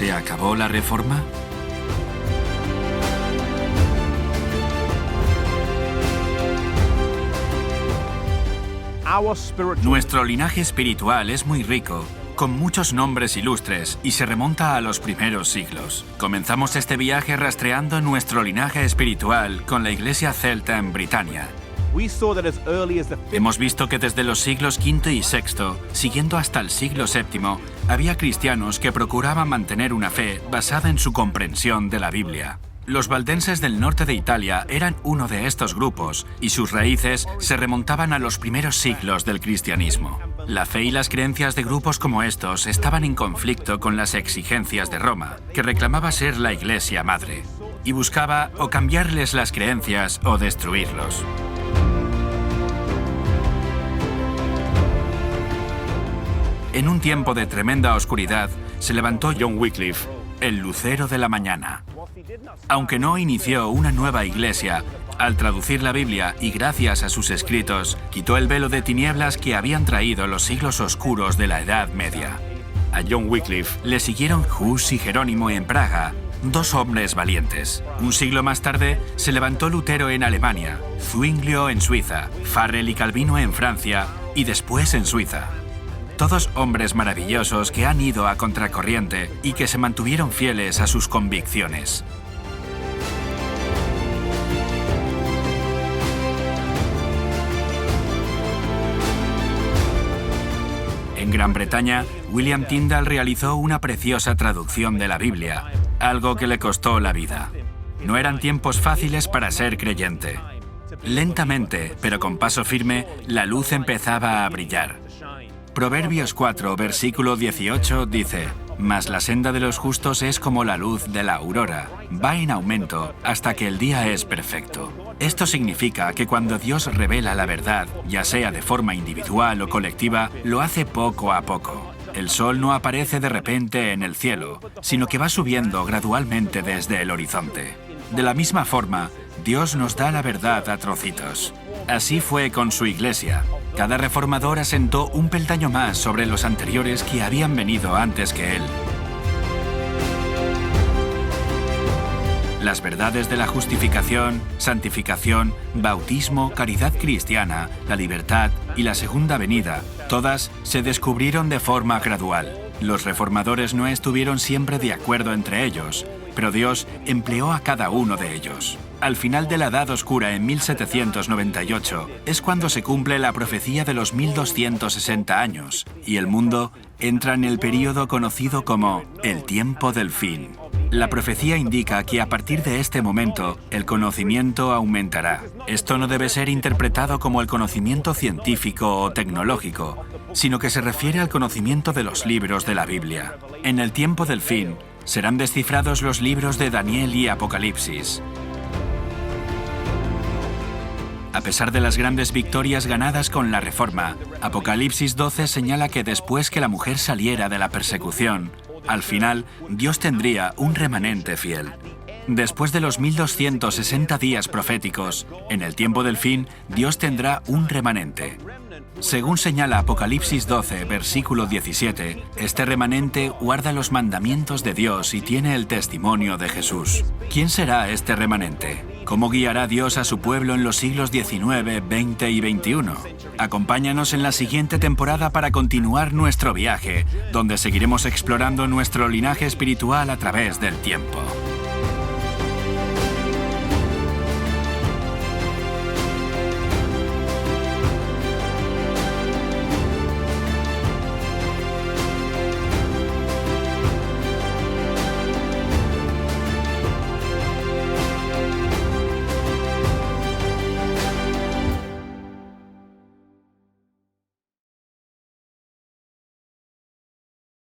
¿Se acabó la Reforma? Nuestro linaje espiritual es muy rico, con muchos nombres ilustres, y se remonta a los primeros siglos. Comenzamos este viaje rastreando nuestro linaje espiritual con la Iglesia celta en Britania. Hemos visto que desde los siglos V y VI, siguiendo hasta el siglo VII, había cristianos que procuraban mantener una fe basada en su comprensión de la Biblia. Los valdenses del norte de Italia eran uno de estos grupos, y sus raíces se remontaban a los primeros siglos del cristianismo. La fe y las creencias de grupos como estos estaban en conflicto con las exigencias de Roma, que reclamaba ser la Iglesia madre, y buscaba o cambiarles las creencias o destruirlos. En un tiempo de tremenda oscuridad, se levantó John Wycliffe, el lucero de la mañana. Aunque no inició una nueva iglesia, al traducir la Biblia y gracias a sus escritos, quitó el velo de tinieblas que habían traído los siglos oscuros de la Edad Media. A John Wycliffe le siguieron Hus y Jerónimo en Praga, dos hombres valientes. Un siglo más tarde, se levantó Lutero en Alemania, Zwinglio en Suiza, Farel y Calvino en Francia y después en Suiza. Todos hombres maravillosos que han ido a contracorriente y que se mantuvieron fieles a sus convicciones. En Gran Bretaña, William Tyndale realizó una preciosa traducción de la Biblia, algo que le costó la vida. No eran tiempos fáciles para ser creyente. Lentamente, pero con paso firme, la luz empezaba a brillar. Proverbios 4, versículo 18 dice: «Mas la senda de los justos es como la luz de la aurora, va en aumento hasta que el día es perfecto». Esto significa que cuando Dios revela la verdad, ya sea de forma individual o colectiva, lo hace poco a poco. El sol no aparece de repente en el cielo, sino que va subiendo gradualmente desde el horizonte. De la misma forma, Dios nos da la verdad a trocitos. Así fue con su iglesia. Cada reformador asentó un peldaño más sobre los anteriores que habían venido antes que él. Las verdades de la justificación, santificación, bautismo, caridad cristiana, la libertad y la segunda venida, todas se descubrieron de forma gradual. Los reformadores no estuvieron siempre de acuerdo entre ellos, pero Dios empleó a cada uno de ellos. Al final de la Edad Oscura, en 1798, es cuando se cumple la profecía de los 1260 años, y el mundo entra en el período conocido como el tiempo del fin. La profecía indica que a partir de este momento, el conocimiento aumentará. Esto no debe ser interpretado como el conocimiento científico o tecnológico, sino que se refiere al conocimiento de los libros de la Biblia. En el tiempo del fin, serán descifrados los libros de Daniel y Apocalipsis. A pesar de las grandes victorias ganadas con la Reforma, Apocalipsis 12 señala que después que la mujer saliera de la persecución, al final Dios tendría un remanente fiel. Después de los 1260 días proféticos, en el tiempo del fin, Dios tendrá un remanente. Según señala Apocalipsis 12, versículo 17, este remanente guarda los mandamientos de Dios y tiene el testimonio de Jesús. ¿Quién será este remanente? ¿Cómo guiará Dios a su pueblo en los siglos XIX, XX y XXI? Acompáñanos en la siguiente temporada para continuar nuestro viaje, donde seguiremos explorando nuestro linaje espiritual a través del tiempo.